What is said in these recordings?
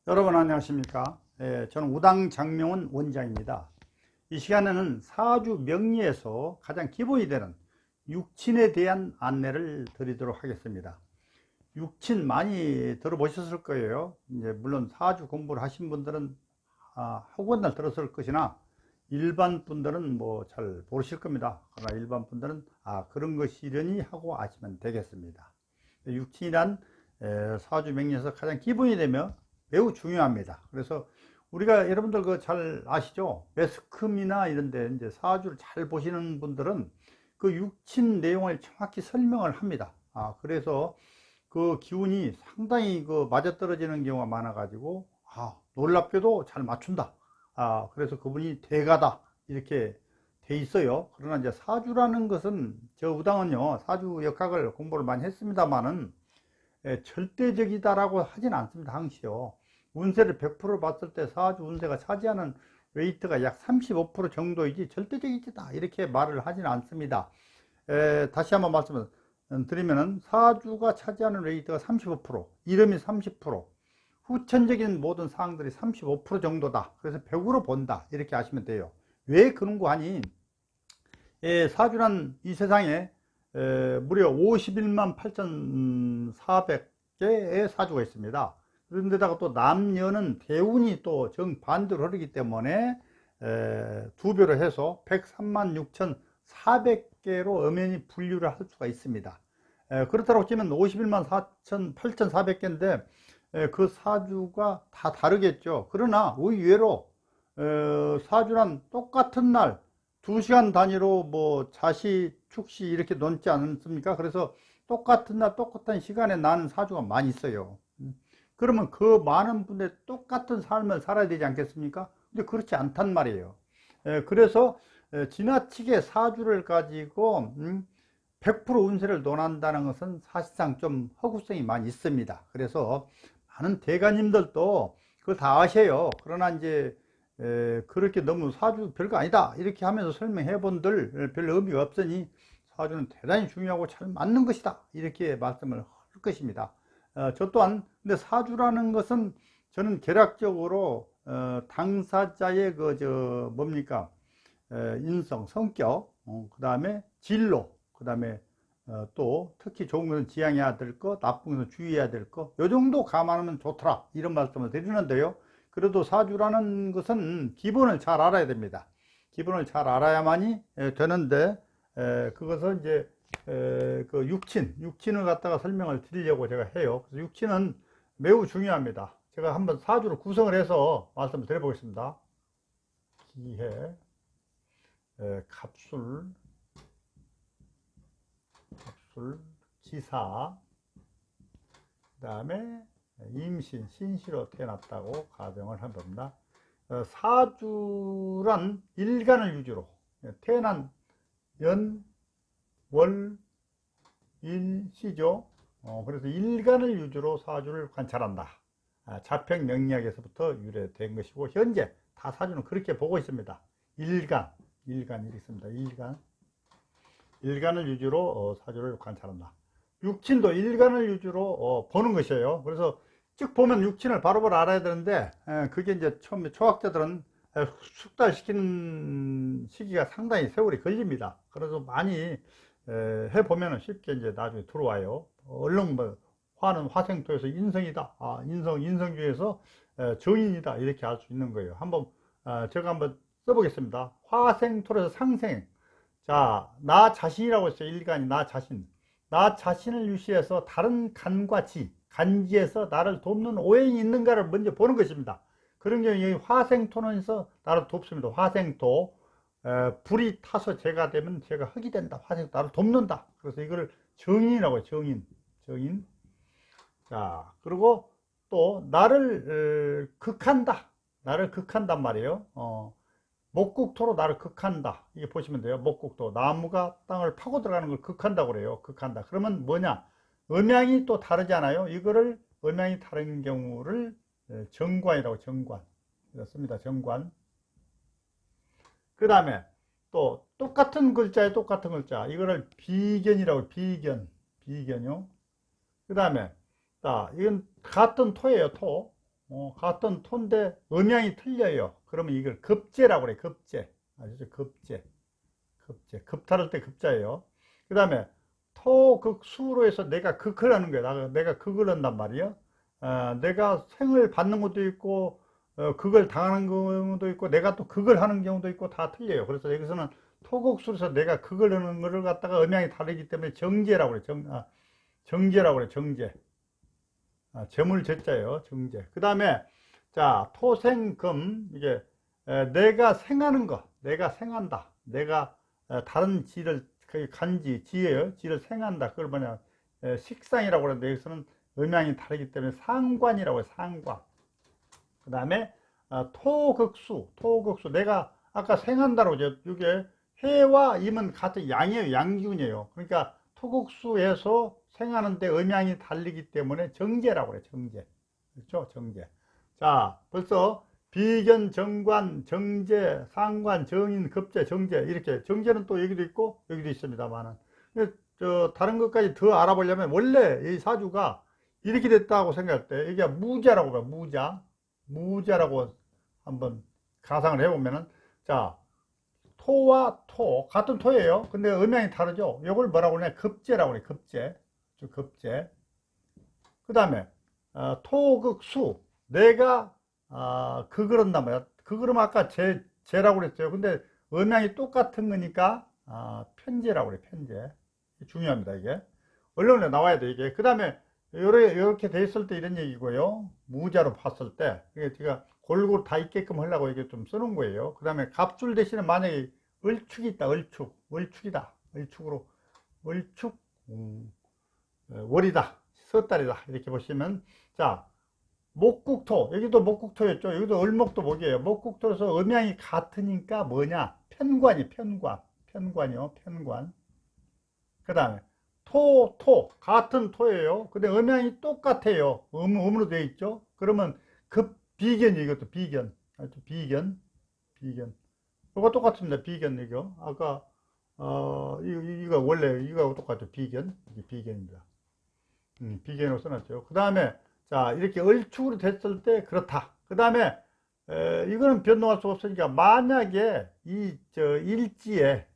여러분 안녕하십니까? 저는 우당장명훈 원장입니다. 이 시간에는 사주 명리에서 가장 기본이 되는 육친에 대한 안내를 드리도록 하겠습니다. 육친 많이 들어보셨을 거예요. 이제 물론 사주 공부를 하신 분들은 학원날 들었을 것이나 일반 분들은 뭐 잘 모르실 겁니다. 그러나 일반 분들은 그런 것이려니 하고 아시면 되겠습니다. 육친이란 사주 명리에서 가장 기본이 되며 매우 중요합니다. 그래서 우리가 여러분들 잘 아시죠? 매스컴이나 이런데 이제 사주를 잘 보시는 분들은 그 육친 내용을 정확히 설명을 합니다. 그래서 그 기운이 상당히 맞아떨어지는 경우가 많아가지고 놀랍게도 잘 맞춘다. 그래서 그분이 대가다 이렇게 돼 있어요. 그러나 이제 사주라는 것은 저 우당은요 사주 역학을 공부를 많이 했습니다만은 절대적이다라고 하진 않습니다. 항시요. 운세를 100% 봤을 때 사주 운세가 차지하는 웨이트가 약 35% 정도이지 절대적이다 이렇게 말을 하진 않습니다. 다시 한번 말씀을 드리면은 사주가 차지하는 웨이트가 35%, 이름이 30%, 후천적인 모든 사항들이 35% 정도다. 그래서 100으로 본다 이렇게 아시면 돼요. 왜 그런고 하니 사주란 이 세상에 무려 51만 8,400개의 사주가 있습니다. 그런데다가 또 남녀는 대운이 또 정반대로 흐르기 때문에 두 배로 해서 103만 6,400개로 엄연히 분류를 할 수가 있습니다. 그렇다고 치면 51만 8,400개인데 그 사주가 다 다르겠죠. 그러나 의외로 사주란 똑같은 날 2시간 단위로 뭐 자시, 축시 이렇게 놓지 않습니까? 그래서 똑같은 날 똑같은 시간에 나는 사주가 많이 있어요. 그러면 그 많은 분들이 똑같은 삶을 살아야 되지 않겠습니까? 근데 그렇지 않단 말이에요. 그래서 지나치게 사주를 가지고 100% 운세를 논한다는 것은 사실상 좀 허구성이 많이 있습니다. 그래서 많은 대가님들도 그걸 다 아셔요. 그러나 이제 그렇게 너무 사주 별거 아니다 이렇게 하면서 설명해 본들 별 의미가 없으니 사주는 대단히 중요하고 잘 맞는 것이다 이렇게 말씀을 할 것입니다. 저 또한 근데 사주라는 것은 저는 개략적으로 당사자의 뭡니까 인성, 성격, 그 다음에 진로, 그 다음에 또 특히 좋은 것은 지향해야 될 것, 나쁜 것은 주의해야 될 것, 요 정도 감안하면 좋더라 이런 말씀을 드리는데요. 그래도 사주라는 것은 기본을 잘 알아야 됩니다. 기본을 잘 알아야만이 되는데 그것은 이제 그 육친을 갖다가 설명을 드리려고 제가 해요. 그래서 육친은 매우 중요합니다. 제가 한번 사주를 구성을 해서 말씀을 드려보겠습니다. 기해, 갑술, 지사, 그 다음에 임신, 신시로 태어났다고 가정을 해봅니다. 사주란 일간을 위주로 태어난 연, 월, 일, 시죠. 그래서 일간을 위주로 사주를 관찰한다. 자평 명리학에서부터 유래된 것이고 현재 다 사주는 그렇게 보고 있습니다. 일간 이렇게 있습니다. 일간을 위주로 사주를 관찰한다. 육친도 일간을 위주로 보는 것이에요. 그래서 쭉 보면 육친을 바로바로 알아야 되는데 그게 이제 처음에 초학자들은 숙달시키는 시기가 상당히 세월이 걸립니다. 그래서 많이 해보면 쉽게 이제 나중에 들어와요. 얼른 뭐 화는 화생토에서 인성이다. 인성주에서 정인이다. 이렇게 알 수 있는 거예요. 한번 제가 한번 써보겠습니다. 화생토에서 상생. 자, 나 자신이라고 했어요. 일간이 나 자신. 나 자신을 유시해서 다른 간과 간지에서 나를 돕는 오행이 있는가를 먼저 보는 것입니다. 그런 경우에 여기 화생토는서 나를 돕습니다. 화생토. 불이 타서 제가 되면 제가 흙이 된다. 화생토 나를 돕는다. 그래서 이거를 정인이라고 해요. 정인. 자, 그리고 또 나를 극한다. 나를 극한단 말이에요. 목국토로 나를 극한다. 이게 보시면 돼요. 목국토. 나무가 땅을 파고 들어가는 걸 극한다고 그래요. 극한다. 그러면 뭐냐? 음양이 또 다르잖아요. 이거를 음양이 다른 경우를 정관이라고 정관. 씁니다. 정관. 그 다음에 또 똑같은 글자에 똑같은 글자. 이거를 비견이라고 비견요. 그 다음에 이건 같은 토예요. 토. 같은 토인데 음양이 틀려요. 그러면 이걸 급제라고 그래. 급제. 아시죠? 급제. 급제. 급탈할 때 급자예요. 그 다음에 토극수로 해서 내가 극을 하는 거야. 내가 극을 한단 말이야. 내가 생을 받는 것도 있고, 극을 당하는 경우도 있고, 내가 또 극을 하는 경우도 있고, 다 틀려요. 그래서 여기서는 토극수로서 내가 극을 하는 거를 갖다가 음양이 다르기 때문에 정제라고 그래. 정제라고 그래. 정제. 재물제자예요. 정제. 그 다음에, 자, 토생금. 이게, 내가 생하는 거. 내가 생한다. 내가 다른 지를, 간지, 지예요. 지를 생한다. 그걸 뭐냐. 식상이라고 그러는데, 여기서는 음양이 다르기 때문에 상관이라고 해요. 상관. 그 다음에 토극수. 내가 아까 생한다고 그러죠. 이게 해와 임은 같은 양이에요. 양기운이에요. 그러니까 토극수에서 생하는데 음양이 다르기 때문에 정제라고 그래요. 정제. 그렇죠? 정제. 자, 벌써 비견, 정관, 정제, 상관, 정인, 급제, 정제. 이렇게. 정제는 또 여기도 있고 여기도 있습니다만은. 다른 것까지 더 알아보려면 원래 이 사주가 이렇게 됐다고 생각할 때 이게 무자라고 봐요. 무자라고 한번 가상을 해보면은, 자, 토와 토 같은 토예요. 근데 음양이 다르죠. 이걸 뭐라고 그러냐. 급제라고 그래. 급제. 그 다음에 토극수. 내가 극을 한단 말이야. 극을하면 아까 제라고 그랬죠. 근데 음양이 똑같은 거니까 편제라고 그래. 편제. 중요합니다. 이게 언론에 나와야 돼. 이게 그 다음에 이렇게 돼 있을 때 이런 얘기고요. 무자로 봤을 때 제가 골고루 다 있게끔 하려고 이게 좀 써놓은 거예요. 그 다음에 갑줄 대신에 만약에 을축이 있다. 을축이다. 을축으로 을축 월이다. 섣달이다. 이렇게 보시면, 자, 목국토. 여기도 목국토였죠. 여기도 을목도 목이에요. 목국토에서 음양이 같으니까 뭐냐. 편관이요. 편관. 그 다음에 토 같은 토예요. 근데 음양이 똑같아요. 음으로 되어 있죠. 그러면 비견이 이것도 비견. 이거 똑같습니다. 비견 이거. 아까 이거 원래 이거하고 똑같죠. 비견. 이게 비견입니다. 비견으로 써놨죠. 그 다음에 자, 이렇게 을축으로 됐을 때 그렇다. 그 다음에 이거는 변동할 수 없으니까 만약에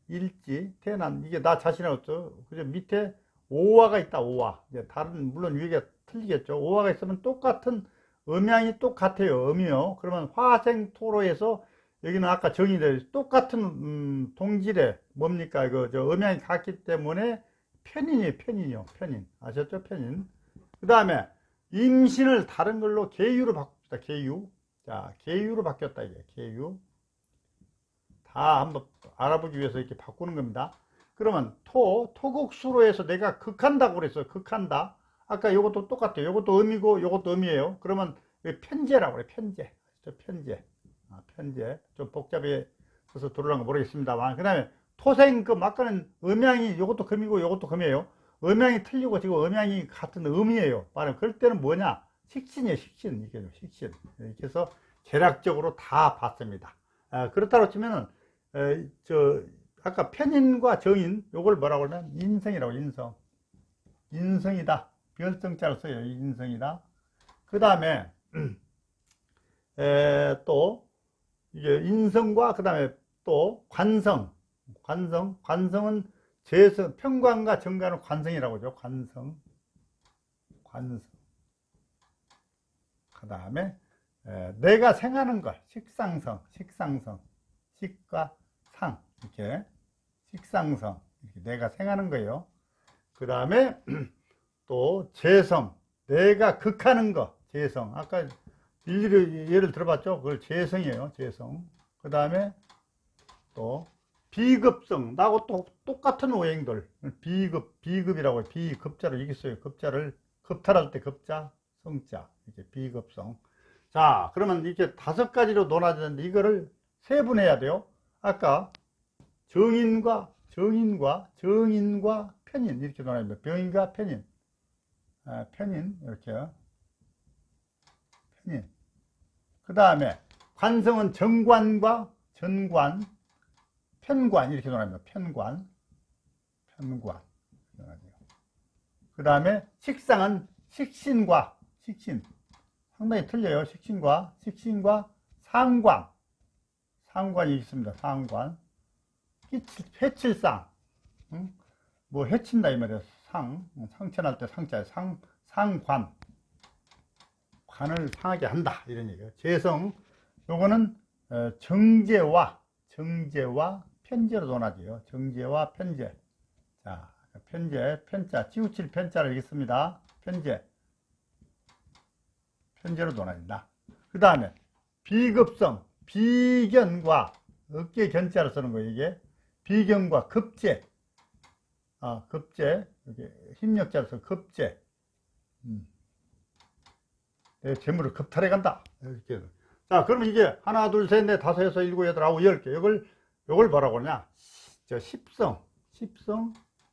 일지 태어난 이게 나 자신이었죠. 그죠? 밑에 오화가 있다. 오화. 이제 다른 물론 위가 틀리겠죠. 오화가 있으면 똑같은 음양이 똑같아요. 음이요. 그러면 화생토로에서 여기는 아까 정의대로 똑같은 동질에 뭡니까? 이거 음양이 같기 때문에 편인이요. 편인. 아셨죠? 편인. 그 다음에 임신을 다른 걸로 계유로 바꿉시다. 계유. 자, 계유로 바뀌었다. 이게 계유. 다 한번 알아보기 위해서 이렇게 바꾸는 겁니다. 그러면 토국수로 해서 내가 극한다고 그랬어요. 극한다. 아까 이것도 똑같아요. 이것도 음이고 이것도 음이에요. 그러면 편제라고 그래. 편제. 편제. 좀 복잡해서 들어오는 거 모르겠습니다만. 그 다음에 토생금. 아까는 음양이 이것도 금이고 이것도 금이에요. 음양이 틀리고 지금 음양이 같은 음이에요. 말하면 그럴 때는 뭐냐? 식신이에요. 이게 식신. 이렇게 해서 계략적으로 다 봤습니다. 그렇다고 치면은 아까 편인과 정인 요걸 뭐라고 그러냐면 인성이라고. 인성이다. 별성자를 써요. 인성이다. 그 다음에 또 이게 인성과 그 다음에 또 관성은 편관과 정관은 관성이라고 하죠. 관성. 그 다음에 내가 생하는 것. 식상성. 식과 상. 이렇게. 식상성. 이렇게 내가 생하는 거예요. 그 다음에 또 재성. 내가 극하는 거. 재성. 아까 일일이 예를 들어봤죠? 그걸 재성이에요. 재성. 그 다음에 또 비급성. 나하고 또 똑같은 오행들. 비급이라고 해요. 비급자를 이겼어요. 급자를 급탈할 때 급자, 성자. 이렇게 비급성. 자, 그러면 이렇게 5가지로 나눠지는데 이거를 세분해야 돼요. 아까 정인과 편인 이렇게 나눠집니다. 병인과 편인. 편인 이렇게요. 편인. 그 다음에 관성은 정관과 전관, 편관 이렇게 나눠집니다. 편관. 그 다음에 식상은 식신과 식신. 상당히 틀려요. 식신과 상관이 있습니다. 상관. 해칠상. 응? 뭐 해친다 이 말이에요. 상천할 때 상자에 상관. 관을 상하게 한다 이런 얘기예요. 재성. 요거는 정제와 편제로 논하지요. 정제와 편제. 자, 편자, 치우칠 편자를 읽습니다. 편제로 논한다. 그 다음에 비급성, 비견과 어깨 견자를 쓰는 거예요. 이게 비견과 급제, 급제, 이렇게 힘력자로서 급제. 내 재물을 급탈해 간다. 이렇게. 자, 그러면 이게 하나, 둘, 셋, 넷, 다섯, 여섯, 일곱, 여덟, 아홉, 열 개. 요걸 뭐라고 하냐? 십성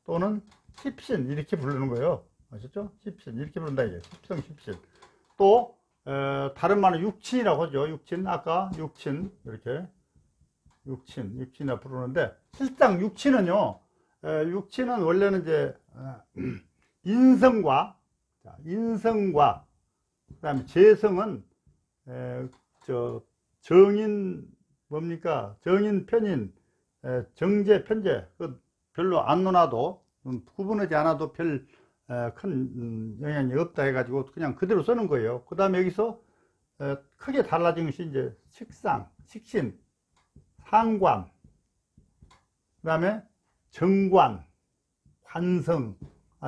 또는 십신 이렇게 부르는 거예요. 아셨죠? 십신 이렇게 부른다 이게. 십신. 또 다른 말은 육친이라고 하죠. 육친 아까 육친 이렇게 육친이라 부르는데 실상 육친은요. 육친은 원래는 이제 인성과 그다음에 재성은 정인 뭡니까? 정인 편인 정제 편제 그 별로 안 논하도 구분하지 않아도 별 큰 영향이 없다 해가지고 그냥 그대로 쓰는 거예요. 그 다음에 여기서 크게 달라진 것이 이제 식신, 상관, 그 다음에 정관, 관성.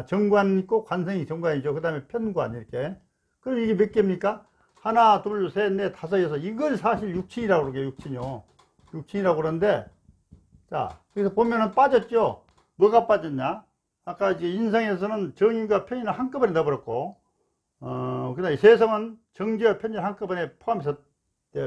정관 있고 관성이 정관이죠. 그 다음에 편관 이렇게. 그럼 이게 몇 개입니까? 하나, 둘, 셋, 넷, 다섯, 여섯. 이걸 사실 육친이라고 그러게 육친이라고 그러는데, 자, 여기서 보면은 빠졌죠? 뭐가 빠졌냐? 아까 이제 인성에서는 정인과 편인을 한꺼번에 넣어버렸고, 그 다음에 세성은 정제와 편인을 한꺼번에 포함해서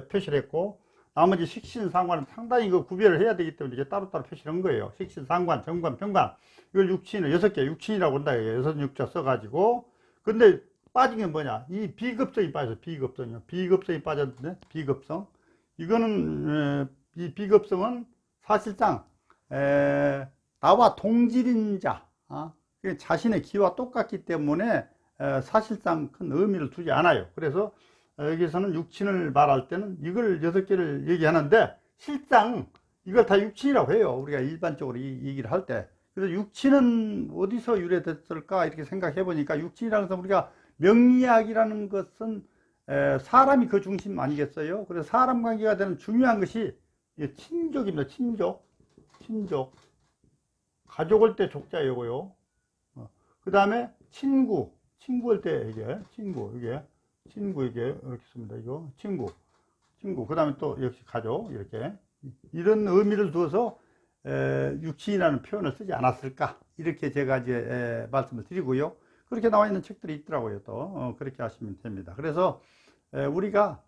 표시를 했고, 나머지 식신, 상관은 상당히 그 구별을 해야 되기 때문에 이게 따로따로 표시를 한 거예요. 식신, 상관, 정관, 편관. 이걸 육친을 6개, 육친이라고 한다. 6 써가지고. 근데 빠진 게 뭐냐? 이 비급성이 빠져서 비급성이 빠졌는데, 비급성. 이거는, 이 비급성은 사실상, 나와 동질인 자, 자신의 기와 똑같기 때문에 사실상 큰 의미를 두지 않아요. 그래서 여기서는 육친을 말할 때는 이걸 6개를 얘기하는데 실상 이걸 다 육친이라고 해요. 우리가 일반적으로 이 얘기를 할 때. 그래서 육친은 어디서 유래됐을까 이렇게 생각해 보니까 육친이라는 것은 우리가 명리학이라는 것은 사람이 그 중심 아니겠어요? 그래서 사람 관계가 되는 중요한 것이 친족입니다. 친족. 가족일 때 족자 요거요. 그 다음에 친구일 때 이게 이렇게 씁니다. 이거 친구. 그 다음에 또 역시 가족 이렇게 이런 의미를 두어서 육친이라는 표현을 쓰지 않았을까 이렇게 제가 이제 말씀을 드리고요. 그렇게 나와 있는 책들이 있더라고요. 또 그렇게 하시면 됩니다. 그래서 우리가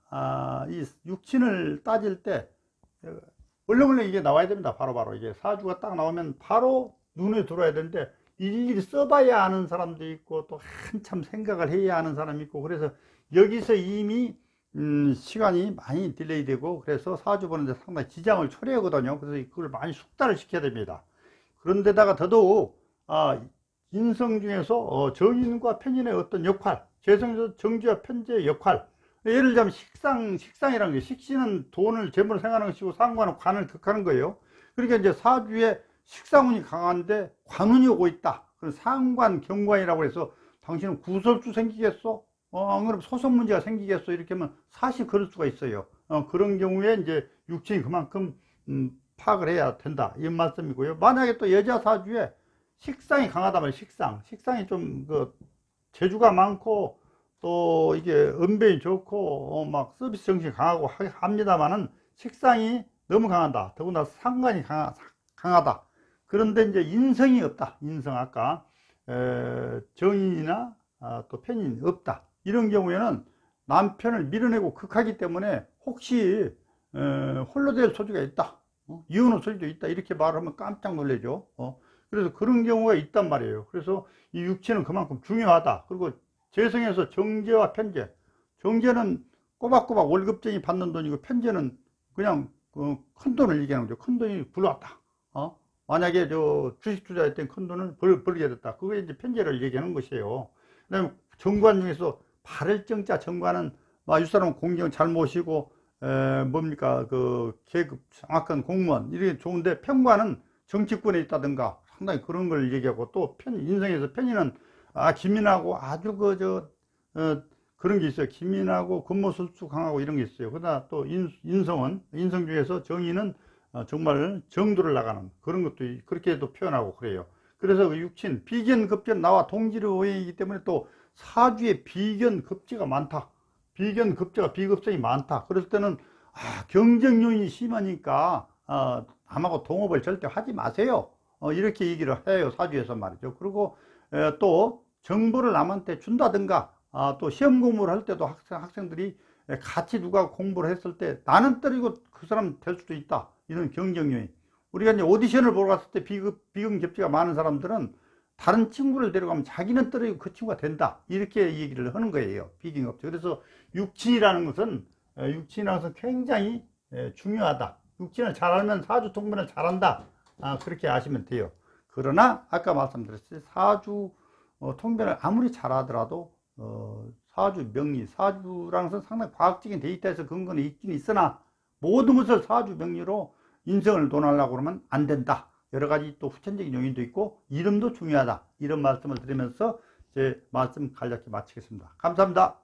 이 육친을 따질 때 얼렁얼렁 이게 나와야 됩니다. 바로바로 이게 사주가 딱 나오면 바로 눈에 들어야 되는데 일일이 써봐야 아는 사람도 있고 또 한참 생각을 해야 하는 사람이 있고 그래서 여기서 이미 시간이 많이 딜레이 되고 그래서 사주 보는데 상당히 지장을 초래하거든요. 그래서 그걸 많이 숙달을 시켜야 됩니다. 그런데다가 더더욱 인성 중에서 정인과 편인의 어떤 역할, 재성에서 정제와 편제의 역할, 예를 들자면 식상이라는 게 식신은 돈을 재물을 생각하는 것이고 상관은 관을 극하는 거예요. 그러니까 이제 사주에 식상운이 강한데 관운이 오고 있다. 그럼 상관, 경관이라고 해서 당신은 구설수 생기겠어? 안 그러면 소송 문제가 생기겠어? 이렇게 하면 사실 그럴 수가 있어요. 그런 경우에 이제 육친이 그만큼 파악을 해야 된다. 이 말씀이고요. 만약에 또 여자 사주에 식상이 강하다면 식상이 좀 재주가 많고 또 이게 은변이 좋고 막 서비스 정신이 강하고 합니다만은 식상이 너무 강하다. 더구나 상관이 강하다. 그런데 이제 인성이 없다. 인성 아까 정인이나 또 편인이 없다. 이런 경우에는 남편을 밀어내고 극하기 때문에 혹시 홀로 될 소지가 있다. 이혼할 소지도 있다. 이렇게 말하면 깜짝 놀라죠. 그래서 그런 경우가 있단 말이에요. 그래서 이 육체는 그만큼 중요하다. 그리고 재성에서 정제와 편제. 정제는 꼬박꼬박 월급쟁이 받는 돈이고 편제는 그냥 큰 돈을 얘기하는 거죠. 큰 돈이 불러왔다. 만약에 주식 투자할 때 큰 돈을 벌게 됐다. 그게 이제 편제를 얘기하는 것이에요. 그 다음에 정관 중에서 발을 정자 정관은 윗사람 공경 잘 모시고, 뭡니까, 그, 계급, 정확한 공무원, 이게 좋은데, 편과는 정치권에 있다든가, 상당히 그런 걸 얘기하고, 또 인성에서 편의는, 기민하고 아주 그런 게 있어요. 기민하고 근모술수 강하고 이런 게 있어요. 그러나 또 인성 중에서 정의는 정말 정도를 나가는 그런 것도 그렇게도 표현하고 그래요. 그래서 그 육친, 비견급제는 나와 동지로 오행이기 때문에 또 사주에 비견급제가 많다. 비견급제가 비급성이 많다. 그럴 때는 경쟁 요인이 심하니까 남하고 동업을 절대 하지 마세요. 이렇게 얘기를 해요. 사주에서 말이죠. 그리고 또 정보를 남한테 준다든가 또 시험 공부를 할 때도 학생들이 같이 누가 공부를 했을 때 나는 떨어지고 그 사람 될 수도 있다. 이런 경쟁 요인. 우리가 이제 오디션을 보러 갔을 때 비금 격지가 많은 사람들은 다른 친구를 데려가면 자기는 떨어지고 그 친구가 된다. 이렇게 얘기를 하는 거예요. 비경업체. 그래서 육친이라는 것은 굉장히 중요하다. 육친을 잘 알면 사주 통변을 잘한다. 그렇게 아시면 돼요. 그러나 아까 말씀드렸듯이 사주 통변을 아무리 잘하더라도 사주 명리, 사주라는 것은 상당히 과학적인 데이터에서 근거는 있긴 있으나 모든 것을 사주 명리로 인성을 논하려고 그러면 안 된다. 여러 가지 또 후천적인 요인도 있고 이름도 중요하다. 이런 말씀을 드리면서 제 말씀 간략히 마치겠습니다. 감사합니다.